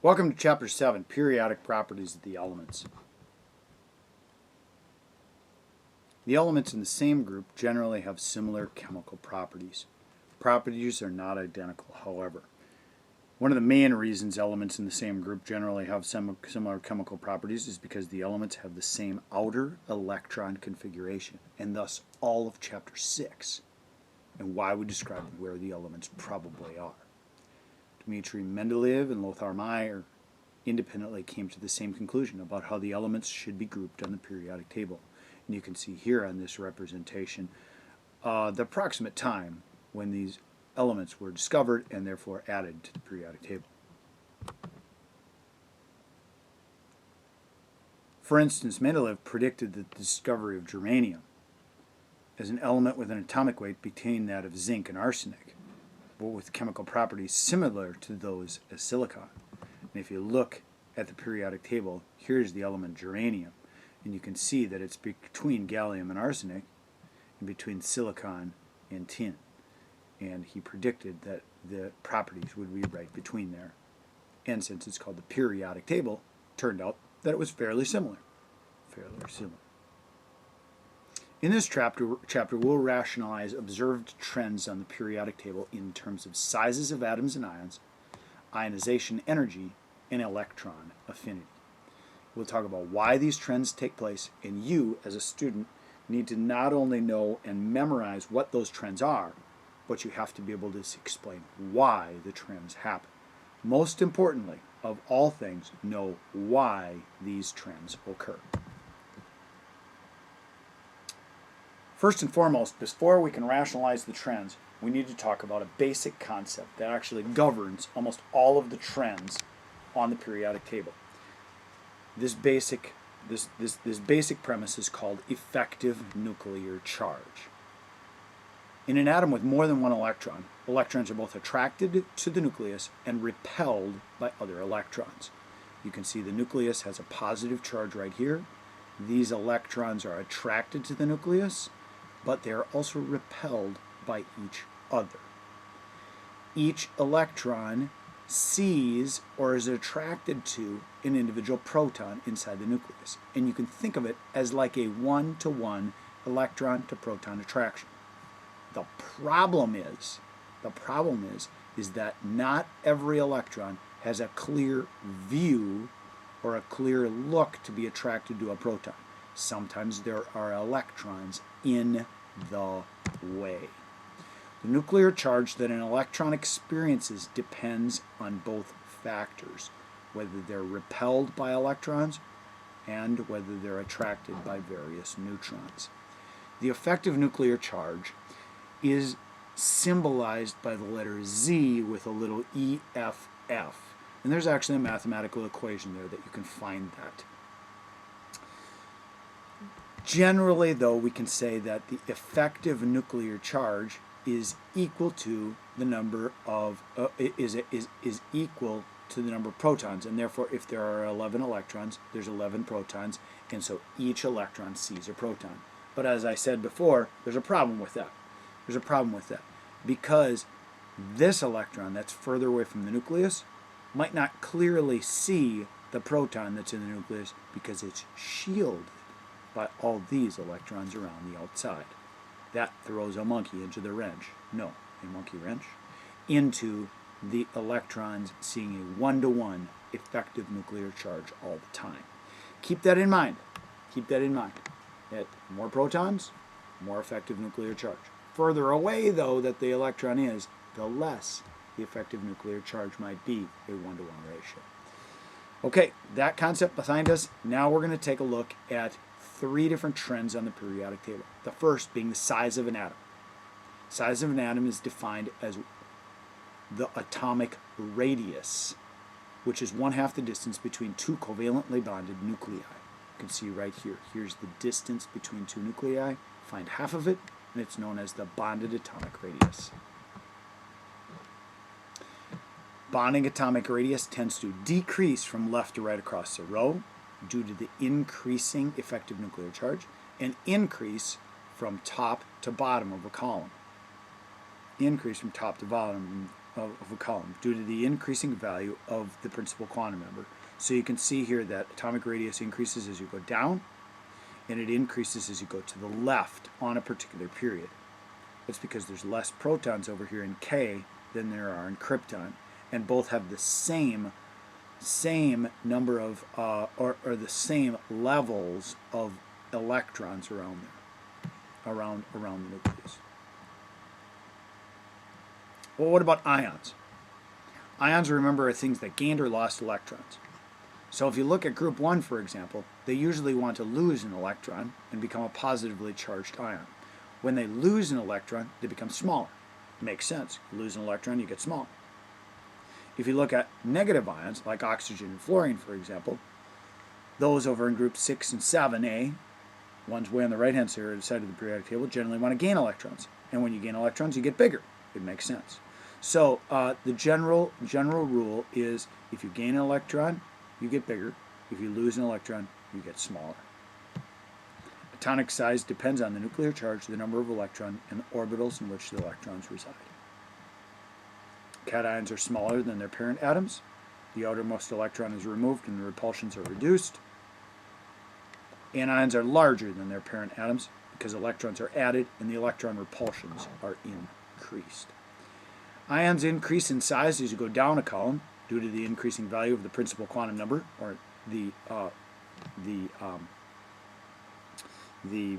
Welcome to Chapter 7, Periodic Properties of the Elements. The elements in the same group generally have similar chemical properties. Properties are not identical, however. One of the main reasons elements in the same group generally have similar chemical properties is because the elements have the same outer electron configuration, and thus all of Chapter 6, and why we describe where the elements probably are. Dmitry Mendeleev and Lothar Meyer independently came to the same conclusion about how the elements should be grouped on the periodic table. And you can see here on this representation the approximate time when these elements were discovered and therefore added to the periodic table. For instance, Mendeleev predicted the discovery of germanium as an element with an atomic weight between that of zinc and arsenic, but with chemical properties similar to those as silicon. And if you look at the periodic table, here's the element germanium, and you can see that it's between gallium and arsenic and between silicon and tin. And he predicted that the properties would be right between there. And since it's called the periodic table, it turned out that it was fairly similar. In this chapter, we'll rationalize observed trends on the periodic table in terms of sizes of atoms and ions, ionization energy, and electron affinity. We'll talk about why these trends take place, and you, as a student, need to not only know and memorize what those trends are, but you have to be able to explain why the trends happen. Most importantly, of all things, know why these trends occur. First and foremost, before we can rationalize the trends, we need to talk about a basic concept that actually governs almost all of the trends on the periodic table. This basic premise is called effective nuclear charge. In an atom with more than one electron, electrons are both attracted to the nucleus and repelled by other electrons. You can see the nucleus has a positive charge right here. These electrons are attracted to the nucleus, but they are also repelled by each other. Each electron sees or is attracted to an individual proton inside the nucleus. And you can think of it as like a one-to-one electron to proton attraction. The problem is that not every electron has a clear view or a clear look to be attracted to a proton. Sometimes there are electrons in the way. The nuclear charge that an electron experiences depends on both factors, whether they're repelled by electrons and whether they're attracted by various neutrons. The effective nuclear charge is symbolized by the letter Z with a little EFF. And there's actually a mathematical equation there that you can find that. Generally, though, we can say that the effective nuclear charge is equal to the number of is equal to the number of protons, and therefore, if there are 11 electrons, there's 11 protons, and so each electron sees a proton. But as I said before, there's a problem with that. Because this electron that's further away from the nucleus might not clearly see the proton that's in the nucleus because it's shielded by all these electrons around the outside. That throws a monkey into the wrench. No, a monkey wrench. Into the electrons seeing a one-to-one effective nuclear charge all the time. Keep that in mind. That more protons, more effective nuclear charge. Further away, though, that the electron is, the less the effective nuclear charge might be, a one-to-one ratio. Okay, that concept behind us. Now we're going to take a look at three different trends on the periodic table. The first being the size of an atom. Size of an atom is defined as the atomic radius, which is 1/2 the distance between two covalently bonded nuclei. You can see right here. Here's the distance between two nuclei. Find half of it, and it's known as the bonded atomic radius. Bonding atomic radius tends to decrease from left to right across the row due to the increasing effective nuclear charge, and increase from top to bottom of a column. Increase from top to bottom of a column due to the increasing value of the principal quantum number. So you can see here that atomic radius increases as you go down, and it increases as you go to the left on a particular period. That's because there's less protons over here in K than there are in krypton, and both have the same number of or the same levels of electrons around there, around the nucleus. Well, what about ions? Ions, remember, are things that gained or lost electrons. So if you look at group 1, for example, they usually want to lose an electron and become a positively charged ion. When they lose an electron, they become smaller. Makes sense. You lose an electron, you get smaller. If you look at negative ions, like oxygen and fluorine, for example, those over in group 6 and 7A, ones way on the right-hand side of the periodic table, generally want to gain electrons. And when you gain electrons, you get bigger. It makes sense. So the general rule is if you gain an electron, you get bigger. If you lose an electron, you get smaller. Atomic size depends on the nuclear charge, the number of electrons, and the orbitals in which the electrons reside. Cations are smaller than their parent atoms. The outermost electron is removed and the repulsions are reduced. Anions are larger than their parent atoms because electrons are added and the electron repulsions are increased. Ions increase in size as you go down a column due to the increasing value of the principal quantum number, or the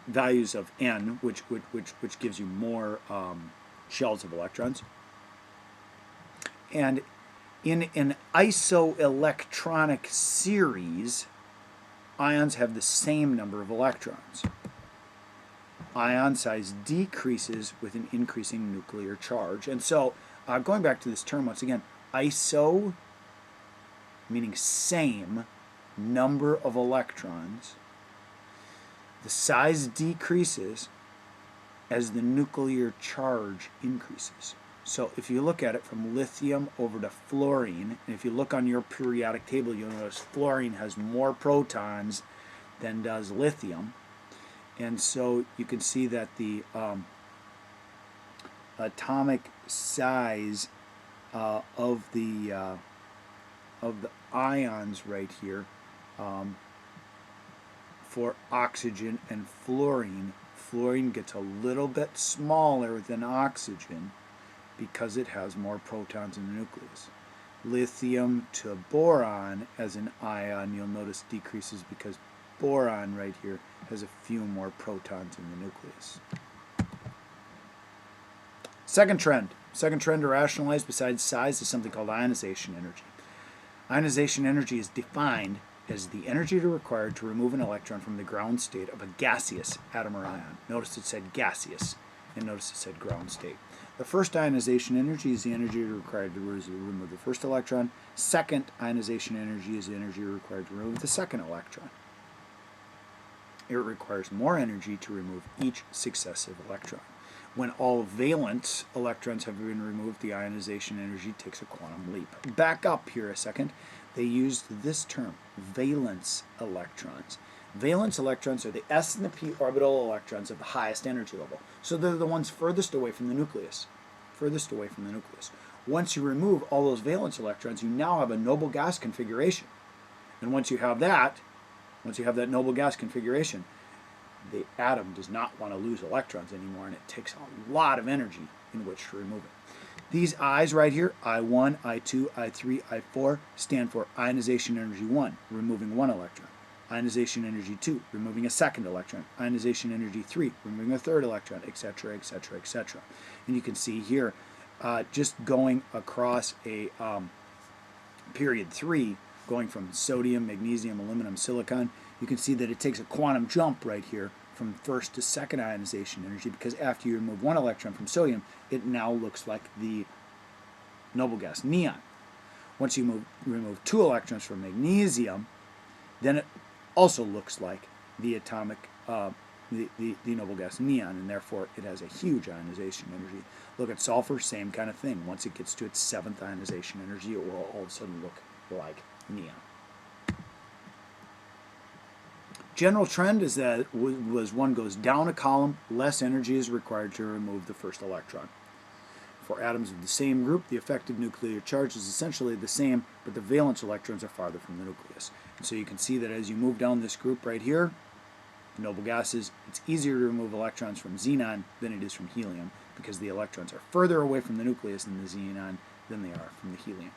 values of n, which gives you more shells of electrons. And in an isoelectronic series, ions have the same number of electrons. Ion size decreases with an increasing nuclear charge. And so, going back to this term once again, iso, meaning same number of electrons, the size decreases as the nuclear charge increases. So if you look at it from lithium over to fluorine, and if you look on your periodic table, you'll notice fluorine has more protons than does lithium. And so you can see that the atomic size of the ions right here for oxygen and fluorine gets a little bit smaller than oxygen because it has more protons in the nucleus. Lithium to boron as an ion, you'll notice, decreases because boron right here has a few more protons in the nucleus. Second trend to rationalize besides size is something called ionization energy. Ionization energy is defined as the energy required to remove an electron from the ground state of a gaseous atom or ion. Notice it said gaseous, and notice it said ground state. The first ionization energy is the energy required to remove the first electron. Second ionization energy is the energy required to remove the second electron. It requires more energy to remove each successive electron. When all valence electrons have been removed, the ionization energy takes a quantum leap. Back up here a second. They used this term, valence electrons. Valence electrons are the s and the p orbital electrons of the highest energy level. So they're the ones furthest away from the nucleus. Once you remove all those valence electrons, you now have a noble gas configuration. And once you have that noble gas configuration, the atom does not want to lose electrons anymore, and it takes a lot of energy in which to remove it. These I's right here, I1, I2, I3, I4, stand for ionization energy 1, removing one electron. Ionization energy 2, removing a second electron. Ionization energy 3, removing a third electron, etc., etc., etc. And you can see here, just going across a period 3, going from sodium, magnesium, aluminum, silicon, you can see that it takes a quantum jump right here from first to second ionization energy, because after you remove one electron from sodium, it now looks like the noble gas neon. Once you remove 2 electrons from magnesium, then it also looks like the atomic, the noble gas neon, and therefore it has a huge ionization energy. Look at sulfur, same kind of thing. Once it gets to its 7th ionization energy, it will all of a sudden look like neon. General trend is that as one goes down a column, less energy is required to remove the first electron. For atoms of the same group, the effective nuclear charge is essentially the same, but the valence electrons are farther from the nucleus. And so you can see that as you move down this group right here, noble gases, it's easier to remove electrons from xenon than it is from helium, because the electrons are further away from the nucleus in the xenon than they are from the helium.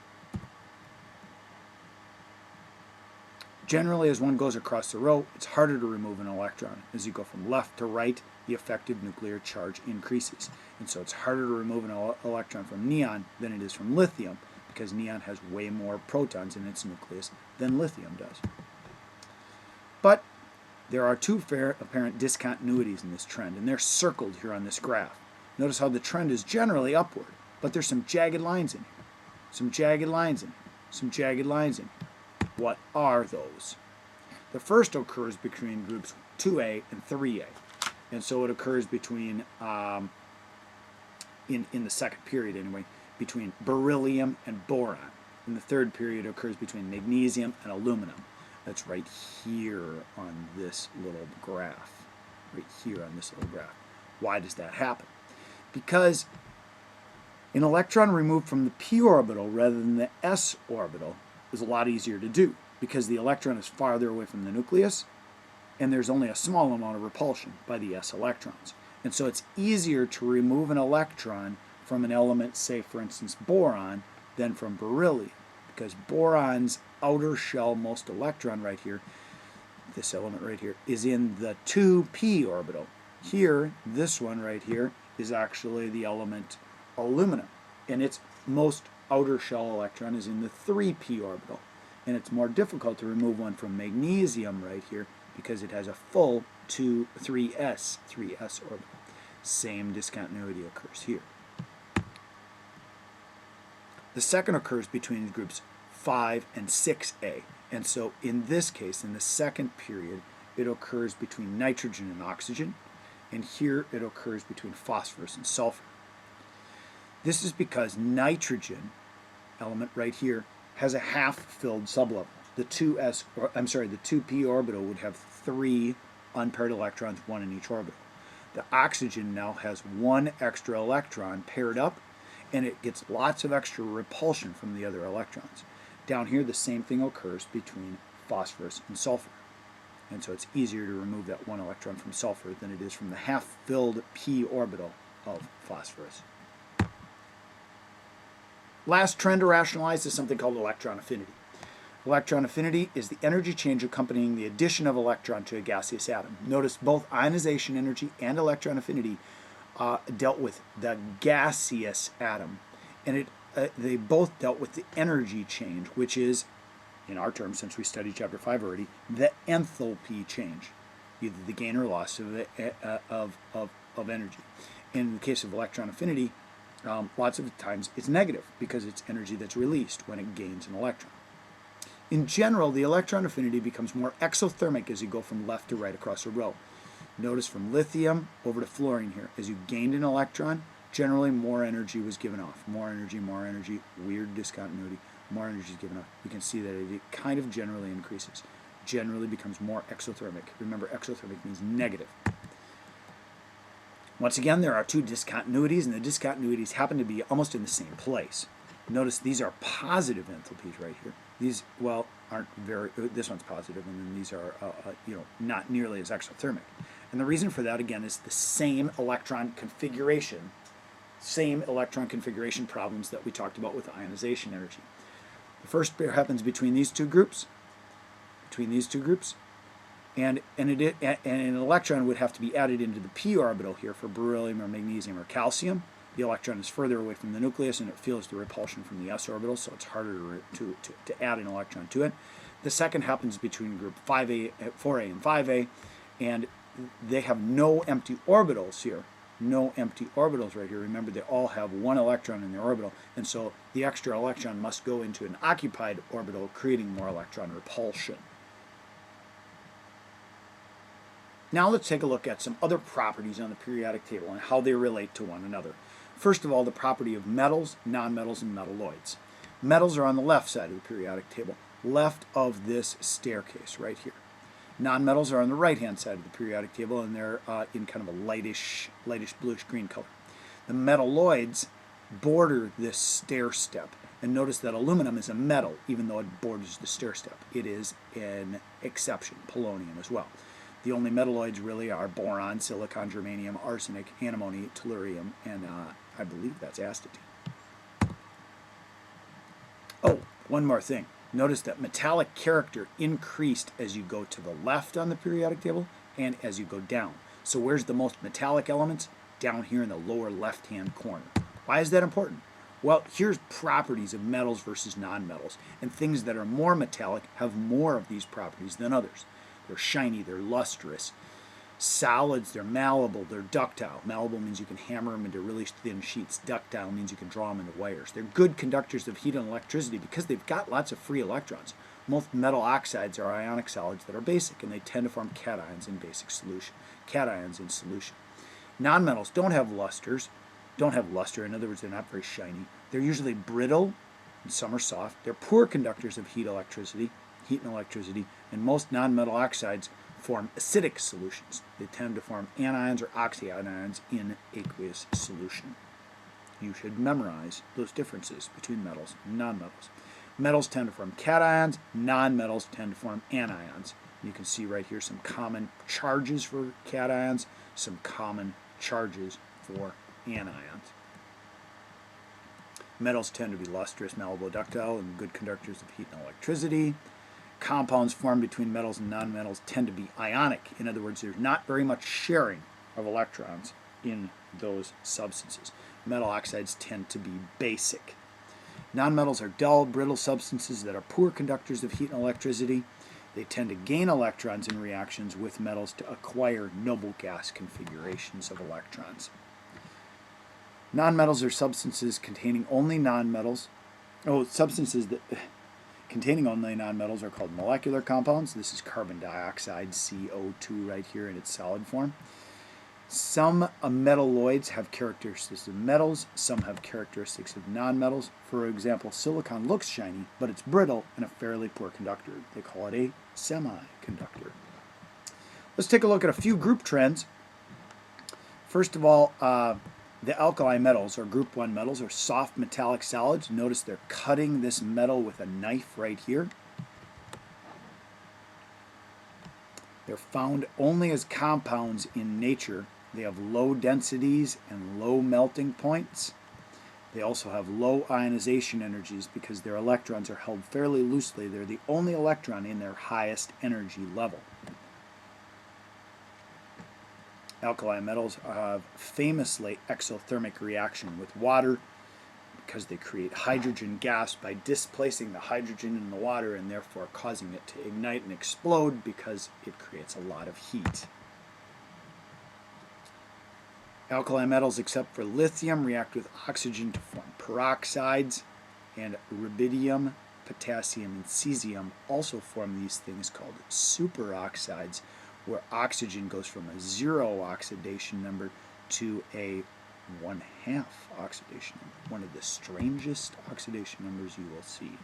Generally, as one goes across the row, it's harder to remove an electron. As you go from left to right, the effective nuclear charge increases. And so it's harder to remove an electron from neon than it is from lithium, because neon has way more protons in its nucleus than lithium does. But there are two apparent discontinuities in this trend, and they're circled here on this graph. Notice how the trend is generally upward, but there's some jagged lines in here. Some jagged lines in here. Some jagged lines in here. What are those? The first occurs between groups 2A and 3A. And so it occurs between, in the second period anyway, between beryllium and boron. In the third period it occurs between magnesium and aluminum. That's right here on this little graph. Right here on this little graph. Why does that happen? Because an electron removed from the p orbital rather than the s orbital is a lot easier to do, because the electron is farther away from the nucleus and there's only a small amount of repulsion by the s electrons. And so it's easier to remove an electron from an element, say for instance boron, than from beryllium, because boron's outer shell most electron right here, this element right here, is in the 2p orbital. Here, this one right here is actually the element aluminum, and its most outer shell electron is in the 3p orbital, and it's more difficult to remove one from magnesium right here because it has a full 3s orbital. Same discontinuity occurs here. The second occurs between groups 5 and 6a, and so in this case, in the second period, it occurs between nitrogen and oxygen, and here it occurs between phosphorus and sulfur. This is because nitrogen, element right here, has a half-filled sublevel. The 2p orbital would have 3 unpaired electrons, 1 in each orbital. The oxygen now has 1 extra electron paired up, and it gets lots of extra repulsion from the other electrons. Down here, the same thing occurs between phosphorus and sulfur. And so it's easier to remove that 1 electron from sulfur than it is from the half-filled p orbital of phosphorus. Last trend to rationalize is something called electron affinity. Electron affinity is the energy change accompanying the addition of electron to a gaseous atom. Notice both ionization energy and electron affinity dealt with the gaseous atom, and they both dealt with the energy change, which is, in our terms, since we studied chapter 5 already, the enthalpy change, either the gain or loss of energy. In the case of electron affinity, lots of times it's negative because it's energy that's released when it gains an electron. In general, the electron affinity becomes more exothermic as you go from left to right across a row. Notice from lithium over to fluorine here, as you gained an electron, generally more energy was given off. More energy, weird discontinuity, more energy is given off. You can see that it kind of generally increases, generally becomes more exothermic. Remember, exothermic means negative. Once again, there are two discontinuities, and the discontinuities happen to be almost in the same place. Notice these are positive enthalpies right here. These, well, aren't very, this one's positive, and then these are, not nearly as exothermic. And the reason for that, again, is the same electron configuration problems that we talked about with ionization energy. The first pair happens between these two groups, and an electron would have to be added into the p orbital here for beryllium or magnesium or calcium. The electron is further away from the nucleus and it feels the repulsion from the s orbital, so it's harder to add an electron to it. The second happens between group 4a and 5a, and they have no empty orbitals here. No empty orbitals right here. Remember, they all have 1 electron in their orbital, and so the extra electron must go into an occupied orbital, creating more electron repulsion. Now let's take a look at some other properties on the periodic table and how they relate to one another. First of all, the property of metals, nonmetals, and metalloids. Metals are on the left side of the periodic table, left of this staircase right here. Nonmetals are on the right-hand side of the periodic table, and they're in kind of a lightish bluish-green color. The metalloids border this stair step. And notice that aluminum is a metal, even though it borders the stair step. It is an exception, polonium as well. The only metalloids really are boron, silicon, germanium, arsenic, antimony, tellurium, and I believe that's astatine. Oh, one more thing. Notice that metallic character increased as you go to the left on the periodic table and as you go down. So where's the most metallic elements? Down here in the lower left-hand corner. Why is that important? Well, here's properties of metals versus nonmetals. And things that are more metallic have more of these properties than others. They're shiny, they're lustrous. Solids, they're malleable, they're ductile. Malleable means you can hammer them into really thin sheets. Ductile means you can draw them into wires. They're good conductors of heat and electricity because they've got lots of free electrons. Most metal oxides are ionic solids that are basic, and they tend to form cations in basic solution. Cations in solution. Nonmetals don't have luster. In other words, they're not very shiny. They're usually brittle, and some are soft. They're poor conductors of heat and electricity, and most nonmetal oxides form acidic solutions. They tend to form anions or oxyanions in aqueous solution. You should memorize those differences between metals and nonmetals. Metals tend to form cations, nonmetals tend to form anions. You can see right here some common charges for cations, some common charges for anions. Metals tend to be lustrous, malleable, ductile, and good conductors of heat and electricity. Compounds formed between metals and nonmetals tend to be ionic. In other words, there's not very much sharing of electrons in those substances. Metal oxides tend to be basic. Nonmetals are dull, brittle substances that are poor conductors of heat and electricity. They tend to gain electrons in reactions with metals to acquire noble gas configurations of electrons. Nonmetals are substances containing only nonmetals. Substances that containing only nonmetals are called molecular compounds. This is carbon dioxide, CO2 right here in its solid form. Some metalloids have characteristics of metals, some have characteristics of nonmetals. For example, silicon looks shiny, but it's brittle and a fairly poor conductor. They call it a semiconductor. Let's take a look at a few group trends. First of all, the alkali metals, or group 1 metals, are soft metallic solids. Notice they're cutting this metal with a knife right here. They're found only as compounds in nature. They have low densities and low melting points. They also have low ionization energies because their electrons are held fairly loosely. They're the only electron in their highest energy level. Alkali metals have famously exothermic reaction with water because they create hydrogen gas by displacing the hydrogen in the water and therefore causing it to ignite and explode because it creates a lot of heat. Alkali metals, except for lithium, react with oxygen to form peroxides, and rubidium, potassium, and cesium also form these things called superoxides, where oxygen goes from a 0 oxidation number to a 1/2 oxidation number, one of the strangest oxidation numbers you will see.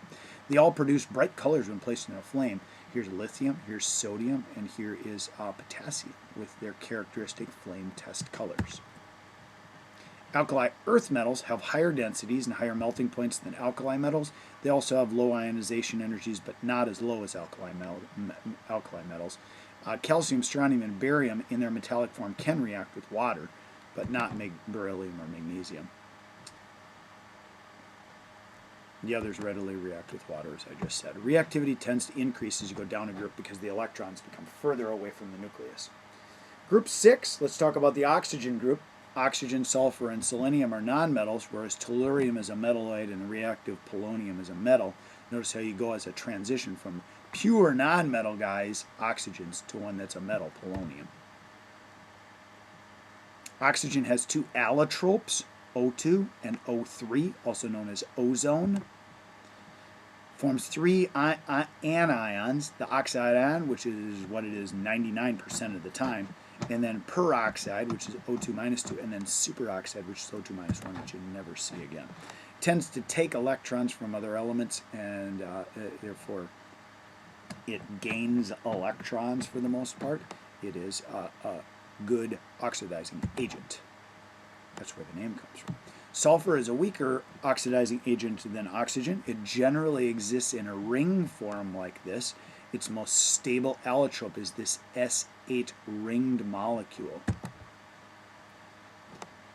They all produce bright colors when placed in a flame. Here's lithium, here's sodium, and here is potassium with their characteristic flame test colors. Alkali earth metals have higher densities and higher melting points than alkali metals. They also have low ionization energies, but not as low as alkali metals. Calcium, strontium, and barium in their metallic form can react with water, but not beryllium or magnesium. The others readily react with water, as I just said. Reactivity tends to increase as you go down a group because the electrons become further away from the nucleus. Group 6, let's talk about the oxygen group. Oxygen, sulfur, and selenium are nonmetals, whereas tellurium is a metalloid and reactive polonium is a metal. Notice how you go as a transition from pure nonmetal guys, oxygens, to one that's a metal, polonium. Oxygen has 2 allotropes, O2 and O3, also known as ozone. Forms 3 anions, the oxide ion, which is what it is 99% of the time, and then peroxide, which is O2 minus 2, and then superoxide, which is O2 minus 1, which you never see again. It tends to take electrons from other elements, and therefore it gains electrons for the most part. It is a good oxidizing agent. That's where the name comes from. Sulfur is a weaker oxidizing agent than oxygen. It generally exists in a ring form like this. Its most stable allotrope is this S8 ringed molecule.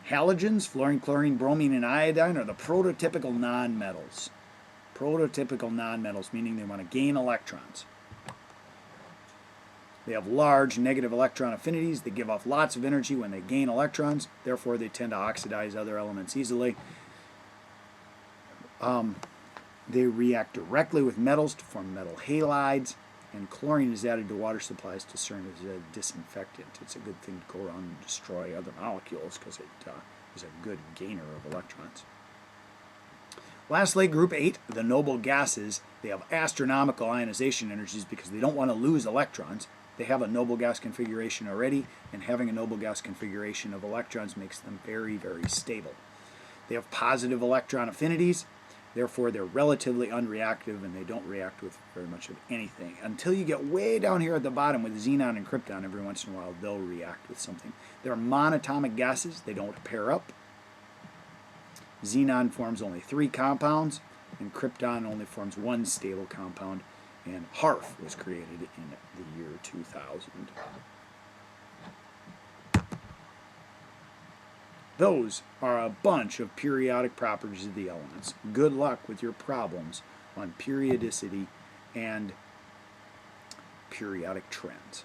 Halogens, fluorine, chlorine, bromine, and iodine are the prototypical nonmetals. Prototypical nonmetals, meaning they want to gain electrons. They have large negative electron affinities. They give off lots of energy when they gain electrons. Therefore, they tend to oxidize other elements easily. They react directly with metals to form metal halides. And chlorine is added to water supplies to serve as a disinfectant. It's a good thing to go around and destroy other molecules because it is a good gainer of electrons. Lastly, group 8, the noble gases. They have astronomical ionization energies because they don't want to lose electrons. They have a noble gas configuration already, and having a noble gas configuration of electrons makes them very, very stable. They have positive electron affinities. Therefore, they're relatively unreactive, and they don't react with very much of anything. Until you get way down here at the bottom with xenon and krypton, every once in a while they'll react with something. They're monatomic gases. They don't pair up. Xenon forms only 3 compounds, and krypton only forms 1 stable compound, and HARF was created in the year 2000. Those are a bunch of periodic properties of the elements. Good luck with your problems on periodicity and periodic trends.